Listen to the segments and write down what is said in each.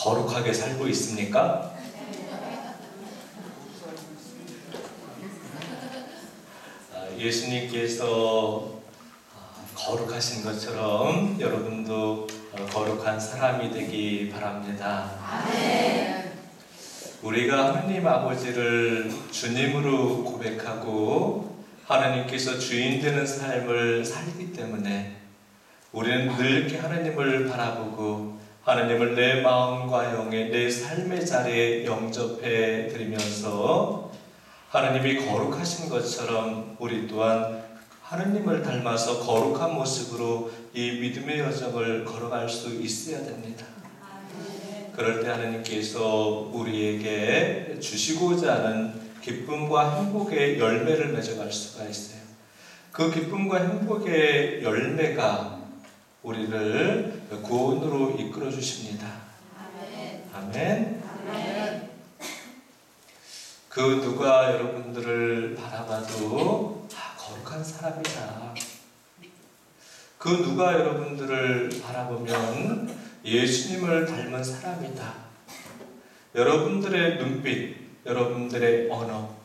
거룩하게 살고 있습니까? 예수님께서 거룩하신 것처럼 여러분도 거룩한 사람이 되기 바랍니다. 아멘. 우리가 하나님 아버지를 주님으로 고백하고 하나님께서 주인 되는 삶을 살기 때문에 우리는 늘 이렇게 하나님을 바라보고 하나님을 내 마음과 영에 내 삶의 자리에 영접해 드리면서 하나님이 거룩하신 것처럼 우리 또한 하나님을 닮아서 거룩한 모습으로 이 믿음의 여정을 걸어갈 수 있어야 됩니다. 그럴 때 하나님께서 우리에게 주시고자 하는 기쁨과 행복의 열매를 맺어갈 수가 있어요. 그 기쁨과 행복의 열매가 우리를 구원으로 이끌어 주십니다. 아멘. 아멘. 그 누가 여러분들을 바라봐도 거룩한 사람이다. 그 누가 여러분들을 바라보면 예수님을 닮은 사람이다. 여러분들의 눈빛, 여러분들의 언어,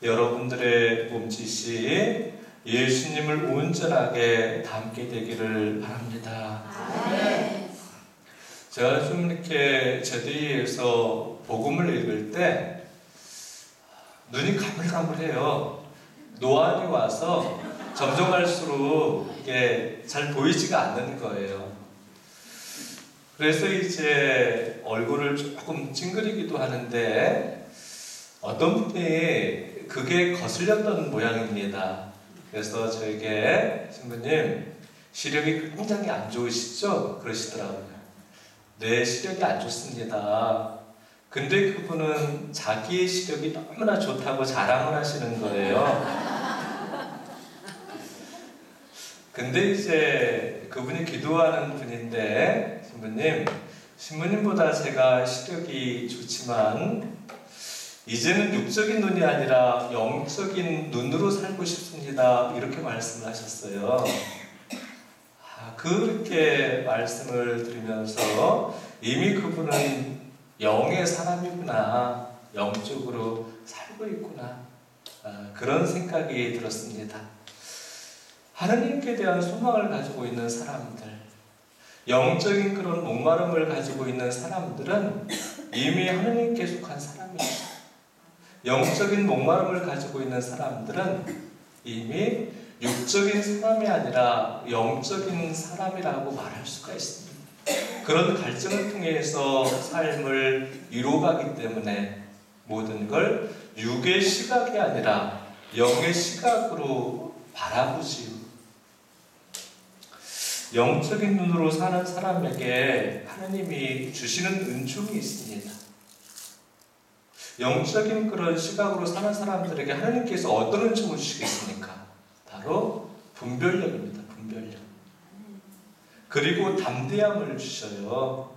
여러분들의 몸짓이 예수님을 온전하게 닮게 되기를 바랍니다. 아멘. 제가 좀 이렇게 제대에서 복음을 읽을 때 눈이 가물가물해요. 노안이 와서 점점 갈수록 이게 잘 보이지가 않는 거예요. 그래서 이제 얼굴을 조금 찡그리기도 하는데 어떤 분이 그게 거슬렸던 모양입니다. 그래서 저에게 신부님 시력이 굉장히 안 좋으시죠? 그러시더라고요. 네, 시력이 안 좋습니다. 근데 그분은 자기의 시력이 너무나 좋다고 자랑을 하시는 거예요. 근데 이제 그분이 기도하는 분인데 신부님보다 제가 시력이 좋지만 이제는 육적인 눈이 아니라 영적인 눈으로 살고 싶습니다. 이렇게 말씀을 하셨어요. 그렇게 말씀을 드리면서 이미 그분은 영의 사람이구나, 영적으로 살고 있구나, 그런 생각이 들었습니다. 하나님께 대한 소망을 가지고 있는 사람들, 영적인 그런 목마름을 가지고 있는 사람들은 이미 하나님께 속한 사람입니다. 영적인 목마름을 가지고 있는 사람들은 이미 육적인 사람이 아니라 영적인 사람이라고 말할 수가 있습니다. 그런 갈증을 통해서 삶을 이루어가기 때문에 모든 걸 육의 시각이 아니라 영의 시각으로 바라보지요. 영적인 눈으로 사는 사람에게 하나님이 주시는 은총이 있습니다. 영적인 그런 시각으로 사는 사람들에게 하나님께서 어떤 은총을 주시겠습니까? 바로 분별력입니다. 분별력. 그리고 담대함을 주셔요.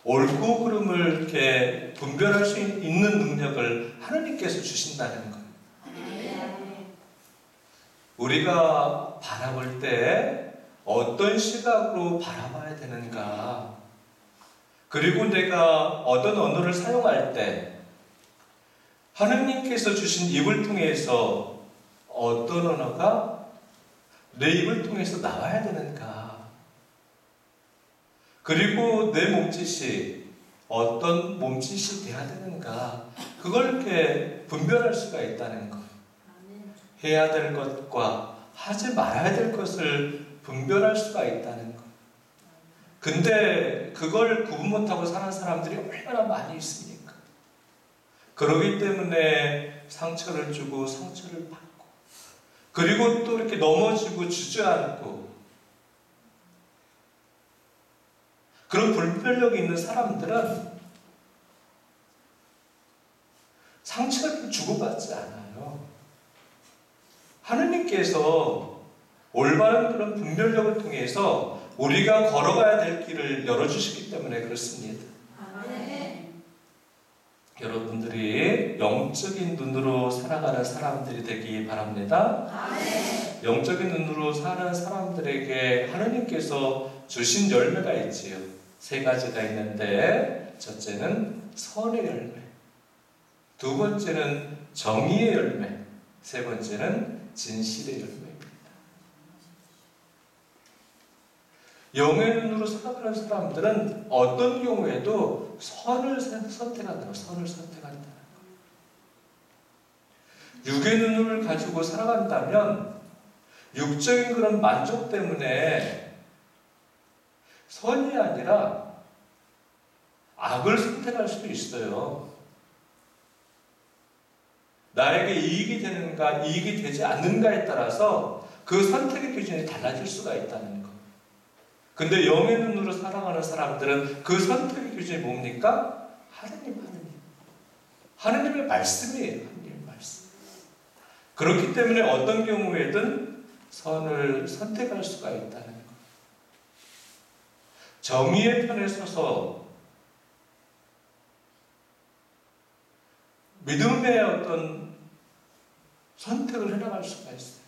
옳고 그름을 이렇게 분별할 수 있는 능력을 하나님께서 주신다는 거예요. 우리가 바라볼 때 어떤 시각으로 바라봐야 되는가, 그리고 내가 어떤 언어를 사용할 때 하나님께서 주신 입을 통해서 어떤 언어가 내 입을 통해서 나와야 되는가, 그리고 내 몸짓이 어떤 몸짓이 돼야 되는가, 그걸 이렇게 분별할 수가 있다는 것. 해야 될 것과 하지 말아야 될 것을 분별할 수가 있다는 것. 근데 그걸 구분 못하고 사는 사람들이 얼마나 많이 있습니까? 그러기 때문에 상처를 주고 상처를 받고, 그리고 또 이렇게 넘어지고 주저앉고, 그런 분별력이 있는 사람들은 상처를 주고받지 않아요. 하느님께서 올바른 그런 분별력을 통해서 우리가 걸어가야 될 길을 열어주시기 때문에 그렇습니다. 아멘. 여러분들이 영적인 눈으로 살아가는 사람들이 되기 바랍니다. 아멘. 영적인 눈으로 사는 사람들에게 하느님께서 주신 열매가 있지요. 세 가지가 있는데, 첫째는 선의 열매, 두 번째는 정의의 열매, 세 번째는 진실의 열매입니다. 영의 눈으로 살아가는 사람들은 어떤 경우에도 선을 선택한다는 거예요. 선을 선택한다는 거예요. 육의 눈을 가지고 살아간다면 육적인 그런 만족 때문에 선이 아니라 악을 선택할 수도 있어요. 나에게 이익이 되는가, 이익이 되지 않는가에 따라서 그 선택의 기준이 달라질 수가 있다는 거. 근데 영의 눈으로 살아가는 사람들은 그 선택의 기준이 뭡니까? 하느님의 말씀이에요. 하느님의 말씀. 그렇기 때문에 어떤 경우에든 선을 선택할 수가 있다는 거. 정의의 편에 서서 믿음의 어떤 선택을 해나갈 수가 있어요.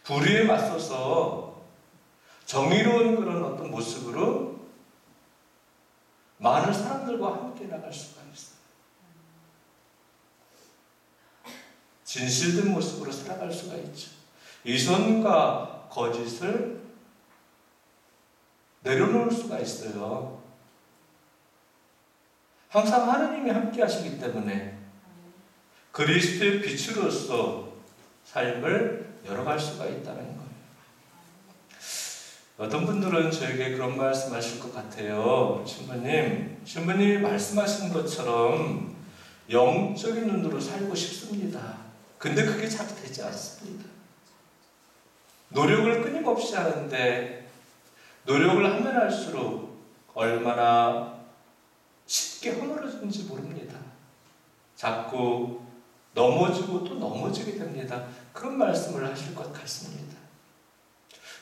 불의에 맞서서 정의로운 그런 어떤 모습으로 많은 사람들과 함께 나갈 수가 있어요. 진실된 모습으로 살아갈 수가 있죠. 이선과 거짓을 내려놓을 수가 있어요. 항상 하느님이 함께 하시기 때문에 그리스도의 빛으로서 삶을 열어갈 수가 있다는 거예요. 어떤 분들은 저에게 그런 말씀 하실 것 같아요. 신부님이 말씀하시는 것처럼 영적인 눈으로 살고 싶습니다. 근데 그게 잘 되지 않습니다. 노력을 끊임없이 하는데 노력을 하면 할수록 얼마나 쉽게 허물어지는지 모릅니다. 자꾸 넘어지고 또 넘어지게 됩니다. 그런 말씀을 하실 것 같습니다.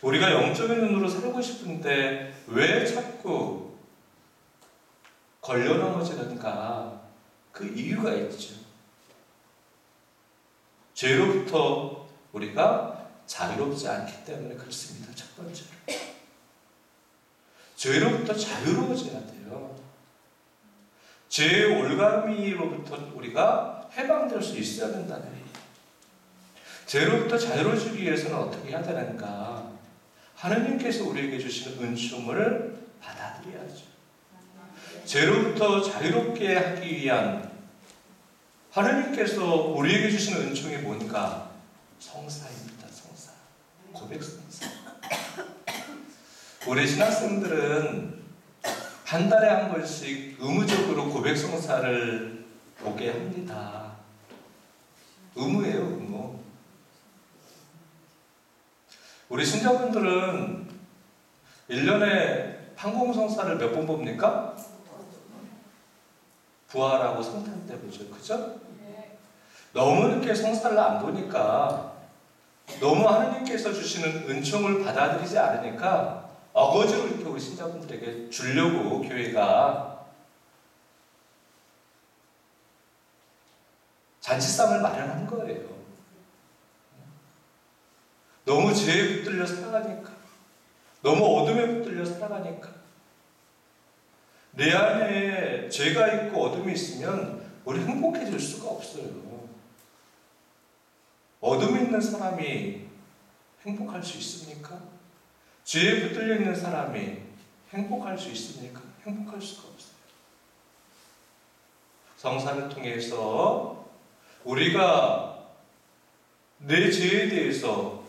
우리가 영적인 눈으로 살고 싶은데 왜 자꾸 걸려 넘어지는가? 그 이유가 있죠. 죄로부터 우리가 자유롭지 않기 때문에 그렇습니다. 첫 번째로. 죄로부터 자유로워져야 돼요. 죄의 올가미로부터 우리가 해방될 수 있어야 된다는 거예요. 죄로부터 자유로워지기 위해서는 어떻게 해야 되는가? 하느님께서 우리에게 주시는 은총을 받아들여야죠. 죄로부터 자유롭게 하기 위한 하느님께서 우리에게 주시는 은총이 뭔가? 성사입니다. 성사. 고백 성사. 우리 신학생들은 한 달에 한 번씩 의무적으로 고백 성사를 보게 합니다. 의무예요, 의무. 우리 신자분들은 1년에 판공성사를 몇 번 봅니까? 부활하고 성탄 때 보죠. 그죠? 너무 이렇게 성사를 안 보니까 너무 하느님께서 주시는 은총을 받아들이지 않으니까 어거지로 이렇게 우리 신자분들에게 주려고 교회가 잔치상을 마련한 거예요. 너무 죄에 붙들려 살아가니까, 너무 어둠에 붙들려 살아가니까. 내 안에 죄가 있고 어둠이 있으면 우리 행복해질 수가 없어요. 어둠에 있는 사람이 행복할 수 있습니까? 죄에 붙들려 있는 사람이 행복할 수 있습니까? 행복할 수가 없어요. 성사를 통해서 우리가 내 죄에 대해서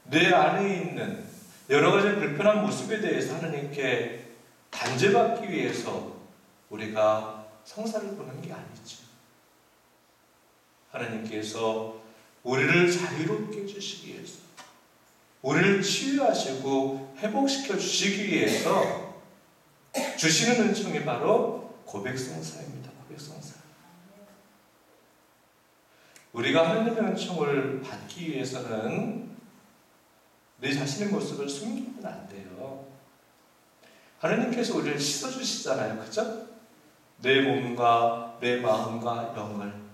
내 안에 있는 여러 가지 불편한 모습에 대해서 하느님께 단죄받기 위해서 우리가 성사를 보는 게 아니죠. 하나님께서 우리를 자유롭게 해주시기 위해서, 우리를 치유하시고 회복시켜 주시기 위해서 주시는 은총이 바로 고백성사입니다. 고백성사. 우리가 하나님의 은총을 받기 위해서는 내 자신의 모습을 숨기면 안 돼요. 하나님께서 우리를 씻어주시잖아요. 그죠? 내 몸과 내 마음과 영을.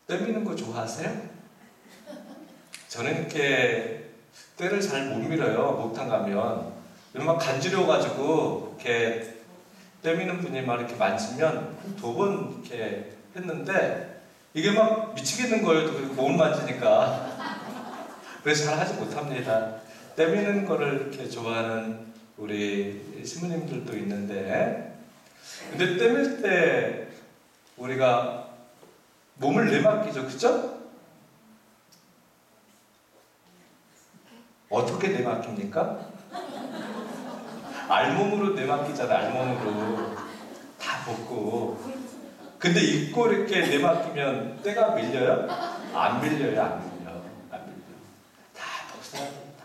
때미는 거 좋아하세요? 저는 이렇게 때를 잘 못 밀어요. 목탕 가면 막 간지러워가지고 이렇게 때미는 분이 막 이렇게 만지면 2번 이렇게 했는데 이게 막 미치겠는 거예요. 또 몸을 만지니까. 그래서 잘 하지 못합니다. 때미는 거를 이렇게 좋아하는 우리 시부님들도 있는데, 근데 때밀 때 우리가 몸을 내맡기죠, 그죠? 어떻게 내맡깁니까? 알몸으로 내맡기잖아요. 알몸으로 다 벗고. 근데 입고 이렇게 내맡기면 때가 밀려요? 안 밀려요. 안 밀려. 다 벗어야 됩니다.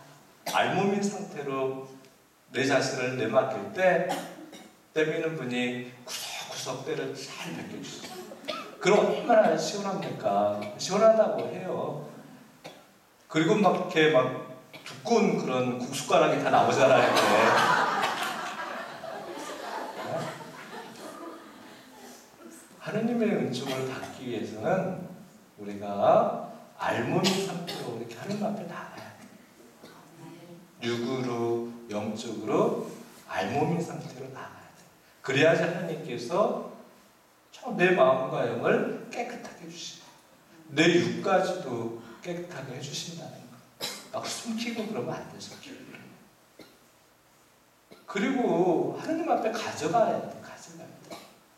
알몸인 상태로 내 자신을 내맡길 때 때미는 분이 구석구석 때를 잘 벗겨주세요. 그럼 얼마나 시원합니까? 시원하다고 해요. 그리고 막 이렇게 막 두꺼운 그런 국숟가락이 다 나오잖아요. 이렇게. 하느님의 은총을 받기 위해서는 우리가 알몸인 상태로 이렇게 하느님 앞에 나가야 돼요. 육으로, 영적으로 알몸인 상태로 나가야 돼요. 그래야지 하나님께서 내 마음과 영을 깨끗하게 해주시고 내 육까지도 깨끗하게 해주신다는 거. 막 숨기고 그러면 안 돼서. 그리고 하느님 앞에 가져가야 돼.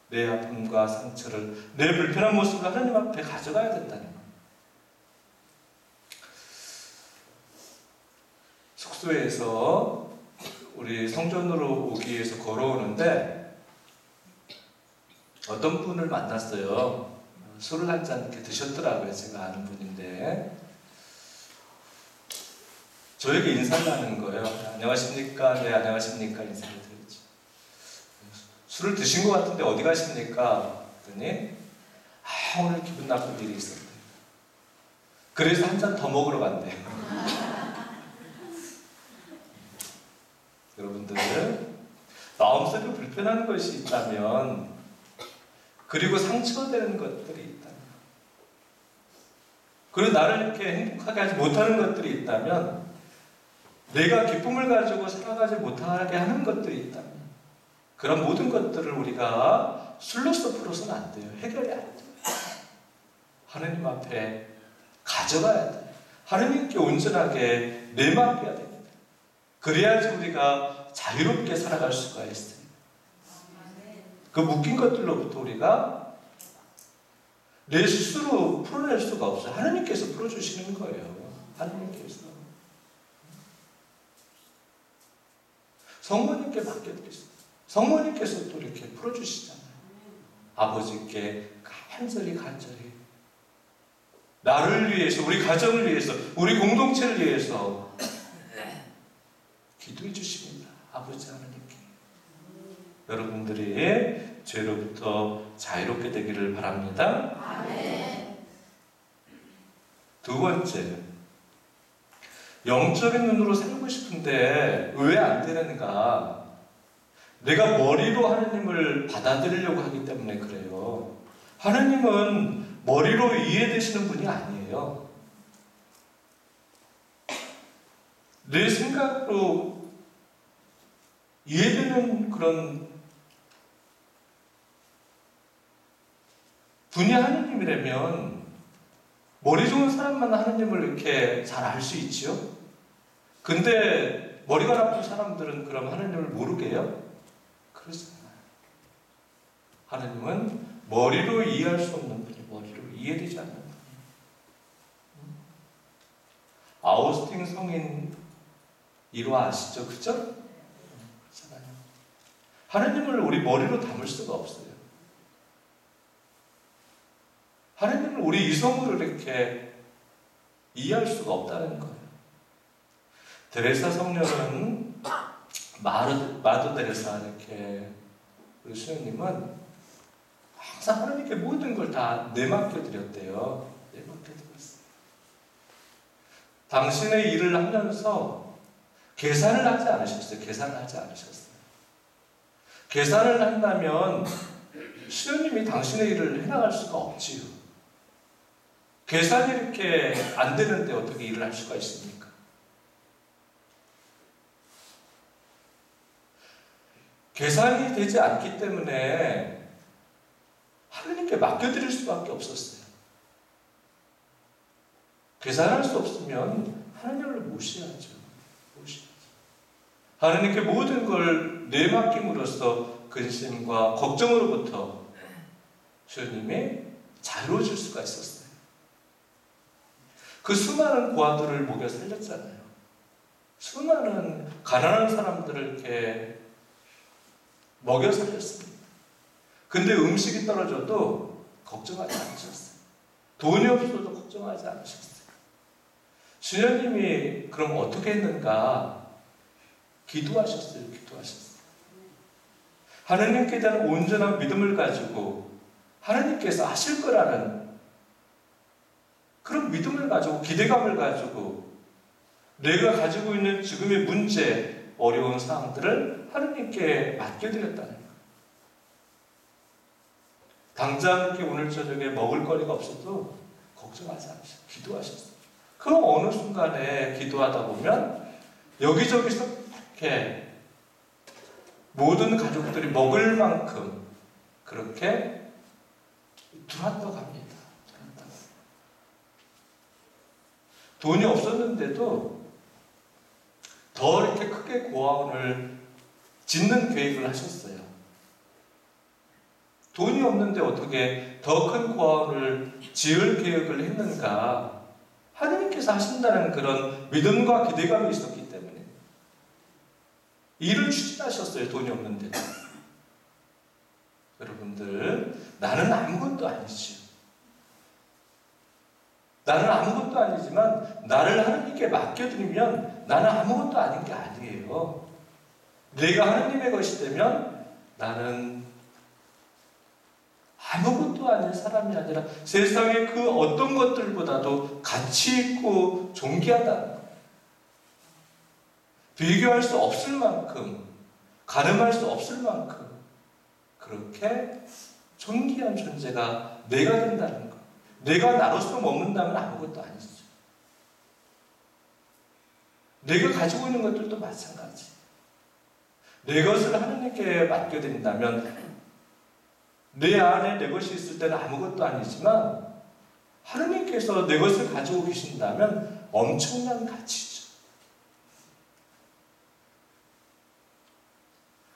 내 아픔과 상처를, 내 불편한 모습을 하나님 앞에 가져가야 된다는 거예요. 숙소에서 우리 성전으로 오기 위해서 걸어오는데 어떤 분을 만났어요. 술을 한 잔 이렇게 드셨더라고요. 제가 아는 분인데 저에게 인사를 하는 거예요. 안녕하십니까? 네, 안녕하십니까? 인사를 드리죠. 술을 드신 것 같은데 어디 가십니까? 그랬더니 오늘 기분 나쁜 일이 있었대요. 그래서 한 잔 더 먹으러 간대요. 여러분들 마음속에 불편한 것이 있다면 그리고 상처되는 것들이 있다면 그리고 나를 이렇게 행복하게 하지 못하는 것들이 있다면 내가 기쁨을 가지고 살아가지 못하게 하는 것들이 있다면 그런 모든 것들을 우리가 술로서 풀어서는 안 돼요. 해결이 안 돼요. 하느님 앞에 가져가야 돼요. 하느님께 온전하게 내맡겨야 됩니다. 그래야지 우리가 자유롭게 살아갈 수가 있어요. 그 묶인 것들로부터 우리가 내 스스로 풀어낼 수가 없어요. 하느님께서 풀어주시는 거예요. 하느님께서. 성모님께 맡겨드리세요. 성모님께서 또 이렇게 풀어주시잖아요. 아버지께 간절히 나를 위해서, 우리 가정을 위해서, 우리 공동체를 위해서 기도해 주십니다. 아버지 하나님께. 여러분들이 죄로부터 자유롭게 되기를 바랍니다. 아멘. 두 번째, 영적인 눈으로 살고 싶은데 왜 안 되는가? 내가 머리로 하나님을 받아들이려고 하기 때문에 그래요. 하나님은 머리로 이해되시는 분이 아니에요. 내 생각으로 이해되는 그런 분이 하나님이라면 머리 좋은 사람만 하나님을 이렇게 잘 알 수 있지요. 근데 머리가 나쁜 사람들은 그럼 하나님을 모르게 해요? 그렇지 않아요. 하나님은 머리로 이해할 수 없는 분이 머리로 이해되지 않는 분이에요. 아우스틴 성인 일화 아시죠? 그죠? 그렇잖아요. 하나님을 우리 머리로 담을 수가 없어요. 하나님을 우리 이성으로 이렇게 이해할 수가 없다는 거예요. 데레사 성녀는 마더 데레사 이렇게 우리 수녀님은 항상 하나님께 모든 걸 다 내맡겨 드렸대요. 내맡겨 드렸어요. 당신의 일을 하면서 계산을 하지 않으셨어요. 계산을 한다면 수녀님이 당신의 일을 해나갈 수가 없지요. 계산이 이렇게 안 되는데 어떻게 일을 할 수가 있습니까? 계산이 되지 않기 때문에 하나님께 맡겨드릴 수밖에 없었어요. 계산할 수 없으면 하나님을 무시하죠. 하나님께 모든 걸 내맡김으로써 근심과 걱정으로부터 주님이 자유로워질 수가 있었어요. 그 수많은 고아들을 먹여 살렸잖아요. 수많은 가난한 사람들을 이렇게 먹여 살렸습니다. 근데 음식이 떨어져도 걱정하지 않으셨어요. 돈이 없어도 걱정하지 않으셨어요. 주님이 그럼 어떻게 했는가? 기도하셨어요. 하나님께 대한 온전한 믿음을 가지고 하나님께서 하실 거라는 그런 믿음을 가지고 기대감을 가지고 내가 가지고 있는 지금의 문제, 어려운 상황들을 하나님께 맡겨드렸다는 거예요. 당장 이렇게 오늘 저녁에 먹을 거리가 없어도 걱정하지 않으셨어요. 기도하셨어요. 그 어느 순간에 기도하다 보면 여기저기서 이렇게 모든 가족들이 먹을 만큼 그렇게 들어왔다고 합니다. 돈이 없었는데도 더 이렇게 크게 고아원을 짓는 계획을 하셨어요. 돈이 없는데 어떻게 더 큰 고아원을 지을 계획을 했는가? 하나님께서 하신다는 그런 믿음과 기대감이 있었기 때문에 일을 추진하셨어요. 돈이 없는데. 여러분들, 나는 아무것도 아니지요. 나는 아무것도 아니지만 나를 하나님께 맡겨드리면 나는 아무것도 아닌 게 아니에요. 내가 하나님의 것이 되면 나는 아무것도 아닌 사람이 아니라 세상의 그 어떤 것들보다도 가치 있고 존귀하다는 것. 비교할 수 없을 만큼, 가늠할 수 없을 만큼 그렇게 존귀한 존재가 내가 된다는 것. 내가 나로서 머문다면 아무것도 아니죠. 내가 가지고 있는 것들도 마찬가지. 내 것을 하나님께 맡겨드린다면 내 안에 내 것이 있을 때는 아무것도 아니지만 하나님께서 내 것을 가지고 계신다면 엄청난 가치죠.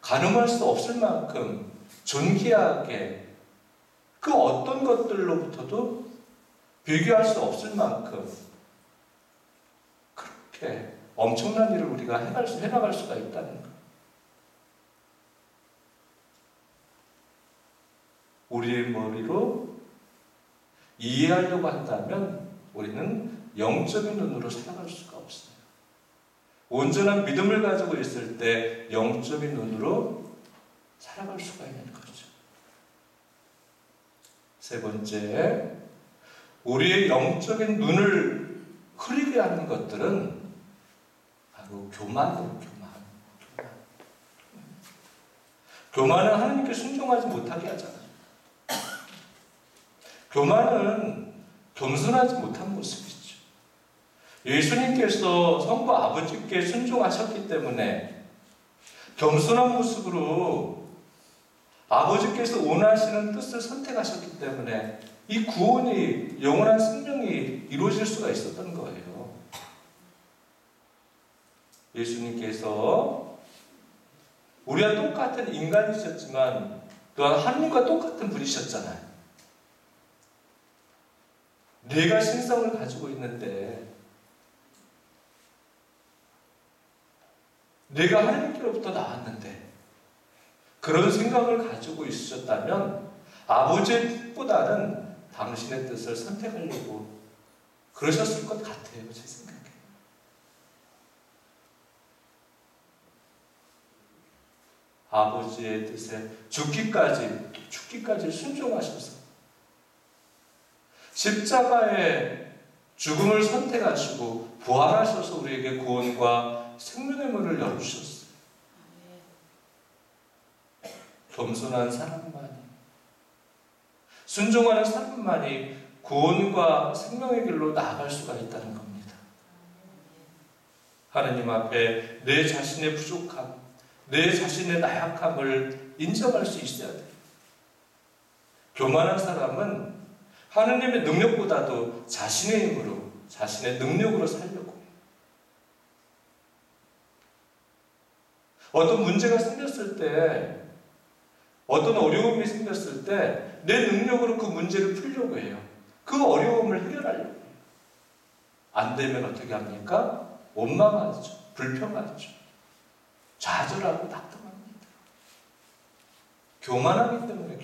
가늠할 수 없을 만큼 존귀하게 그 어떤 것들로부터도 비교할 수 없을 만큼 그렇게 엄청난 일을 우리가 해나갈 수가 있다는 것. 우리의 머리로 이해하려고 한다면 우리는 영적인 눈으로 살아갈 수가 없어요. 온전한 믿음을 가지고 있을 때 영적인 눈으로 살아갈 수가 있는 거죠. 세 번째, 우리의 영적인 눈을 흐리게 하는 것들은 바로 교만이에요. 교만은 하나님께 순종하지 못하게 하잖아요. 교만은 겸손하지 못한 모습이죠. 예수님께서 성부 아버지께 순종하셨기 때문에 겸손한 모습으로 아버지께서 원하시는 뜻을 선택하셨기 때문에 이 구원이, 영원한 생명이 이루어질 수가 있었던 거예요. 예수님께서 우리와 똑같은 인간이셨지만 또한 하나님과 똑같은 분이셨잖아요. 내가 신성을 가지고 있는데 내가 하나님께로부터 나왔는데 그런 생각을 가지고 있으셨다면 아버지의 뜻보다는 당신의 뜻을 선택하려고 그러셨을 것 같아요. 제 생각에. 아버지의 뜻에 죽기까지 순종하셔서 십자가의 죽음을 선택하시고 부활하셔서 우리에게 구원과 생명의 문을 열어주셨어요. 겸손한 사람만이, 순종하는 사람만이 구원과 생명의 길로 나아갈 수가 있다는 겁니다. 하나님 앞에 내 자신의 부족함, 내 자신의 나약함을 인정할 수 있어야 돼. 교만한 사람은 하느님의 능력보다도 자신의 힘으로, 자신의 능력으로 살려고 해요. 어떤 문제가 생겼을 때, 어떤 어려움이 생겼을 때 내 능력으로 그 문제를 풀려고 해요. 그 어려움을 해결하려고 해요. 안 되면 어떻게 합니까? 원망하죠. 불평하죠. 좌절하고 낙담합니다. 교만하기 때문에.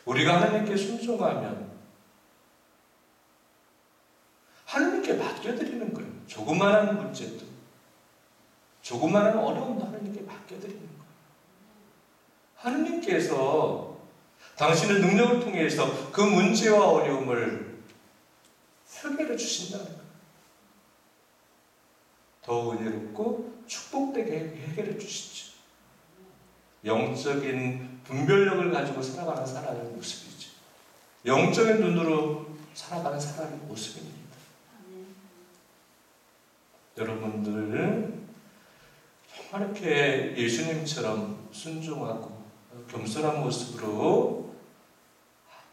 우리가 하나님께 순종하면 하나님께 맡겨드리는 거예요. 조그마한 문제도, 조그마한 어려움도 하나님께 맡겨드리는 거예요. 하나님께서 당신의 능력을 통해서 그 문제와 어려움을 해결해 주신다는 거예요. 더 은혜롭고 축복되게 해결해 주시죠. 영적인 분별력을 가지고 살아가는 사람의 모습이죠. 영적인 눈으로 살아가는 사람의 모습입니다. 여러분들 정말 이렇게 예수님처럼 순종하고 겸손한 모습으로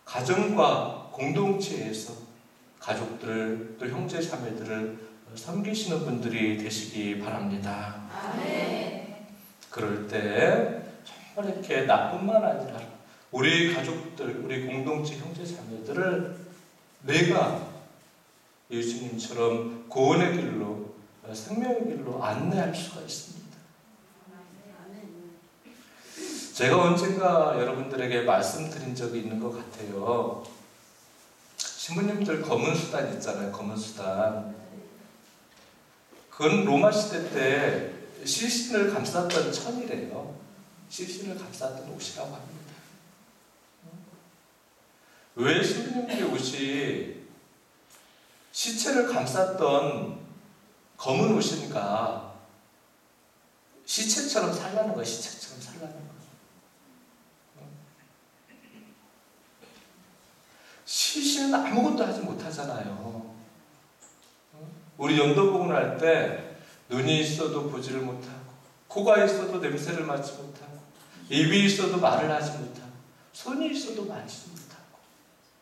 가정과 공동체에서 가족들 또 형제 자매들을 섬기시는 분들이 되시기 바랍니다. 아멘. 그럴 때 정말 이렇게 나뿐만 아니라 우리 가족들, 우리 공동체 형제 자매들을 내가 예수님처럼 구원의 길로, 생명의 길로 안내할 수가 있습니다. 제가 언젠가 여러분들에게 말씀드린 적이 있는 것 같아요. 신부님들 검은 수단 있잖아요. 검은 수단. 그건 로마 시대 때 시신을 감쌌던 천이래요. 시신을 감쌌던 옷이라고 합니다. 왜 신부님들의 옷이 시체를 감쌌던 검은 옷인가? 시체처럼 살라는 거예요. 시체처럼 살라는 거예요. 시신은 아무것도 하지 못하잖아요. 우리 연도복을 할 때 눈이 있어도 보지를 못하고, 코가 있어도 냄새를 맡지 못하고, 입이 있어도 말을 하지 못하고, 손이 있어도 만지지 못하고,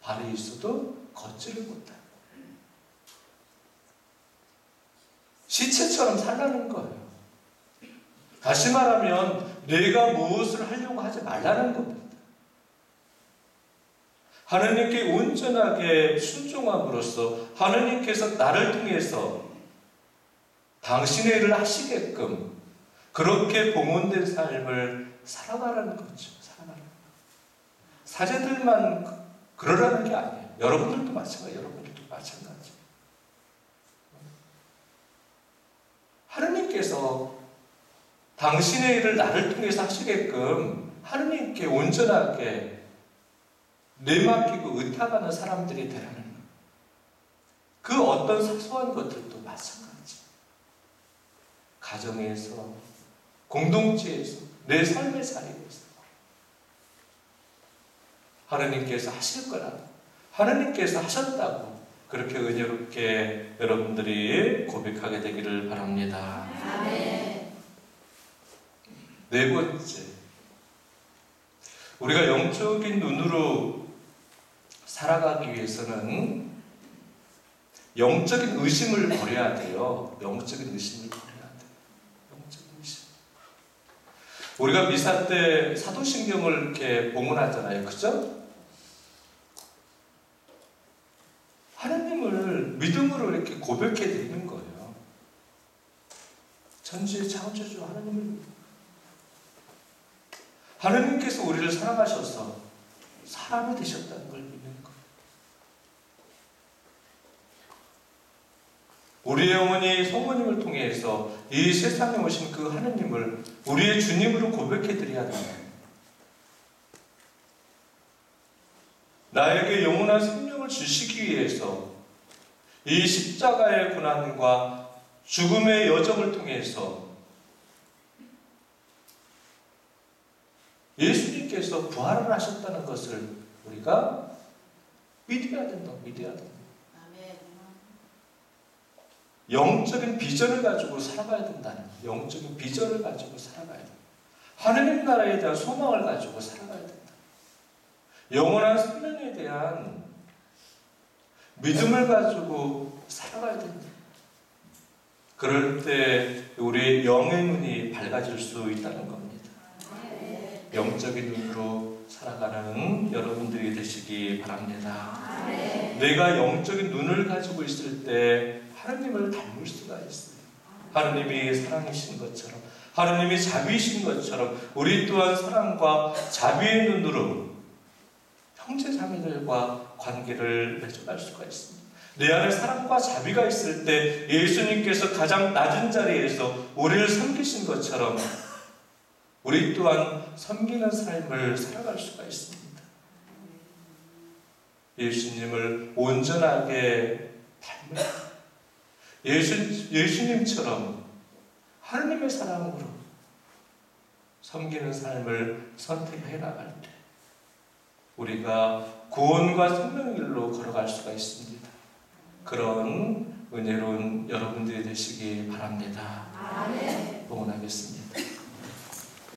발이 있어도 걷지를 못하고, 시체처럼 살라는 거예요. 다시 말하면 내가 무엇을 하려고 하지 말라는 겁니다. 하나님께 온전하게 순종함으로써 하나님께서 나를 통해서 당신의 일을 하시게끔 그렇게 봉헌된 삶을 살아가라는 거죠. 사제들만 그러라는 게 아니에요. 여러분들도 마찬가지예요. 하나님께서 당신의 일을 나를 통해서 하시게끔 하나님께 온전하게 내맡기고 의탁하는 사람들이 되라는 거예요. 그 어떤 사소한 것들도 마찬가지. 가정에서, 공동체에서, 내 삶의 자리에서 하나님께서 하실 거라, 하나님께서 하셨다고 그렇게 은혜롭게 여러분들이 고백하게 되기를 바랍니다. 아멘. 네 번째, 우리가 영적인 눈으로 살아가기 위해서는 영적인 의심을 버려야 돼요. 영적인 의심. 우리가 미사 때 사도신경을 이렇게 봉헌하잖아요. 그죠? 하나님을 믿음으로 이렇게 고백해 드리는 거예요. 천지의 창조주 하나님을, 하나님께서 우리를 사랑하셔서 사람이 되셨다는 걸 믿는 거예요. 우리의 어머니 성모님을 통해서 이 세상에 오신 그 하나님을 우리의 주님으로 고백해 드려야 돼요. 나에게 영원한 생명을 주시기 위해서 이 십자가의 고난과 죽음의 여정을 통해서 예수님께서 부활을 하셨다는 것을 우리가 믿어야 된다. 영적인 비전을 가지고 살아가야 된다는 거예요. 영적인 비전을 가지고 살아가야 된다. 하느님 나라에 대한 소망을 가지고 살아가야 된다. 영원한 생명에 대한 믿음을 가지고 살아가야 된다. 그럴 때 우리 영의 눈이 밝아질 수 있다는 겁니다. 영적인 눈으로 살아가는 여러분들이 되시기 바랍니다. 내가 영적인 눈을 가지고 있을 때 하느님을 닮을 수가 있어요. 하느님이 사랑이신 것처럼, 하느님이 자비이신 것처럼 우리 또한 사랑과 자비의 눈으로 형제 자매들과 관계를 맺어갈 수가 있습니다. 내 안에 사랑과 자비가 있을 때 예수님께서 가장 낮은 자리에서 우리를 섬기신 것처럼 우리 또한 섬기는 삶을 살아갈 수가 있습니다. 예수님을 온전하게 닮을 예수님처럼 하느님의 사랑으로 섬기는 삶을 선택해 나갈 때 우리가 구원과 생명의 길로 걸어갈 수가 있습니다. 그런 은혜로운 여러분들이 되시기 바랍니다. 응원하겠습니다.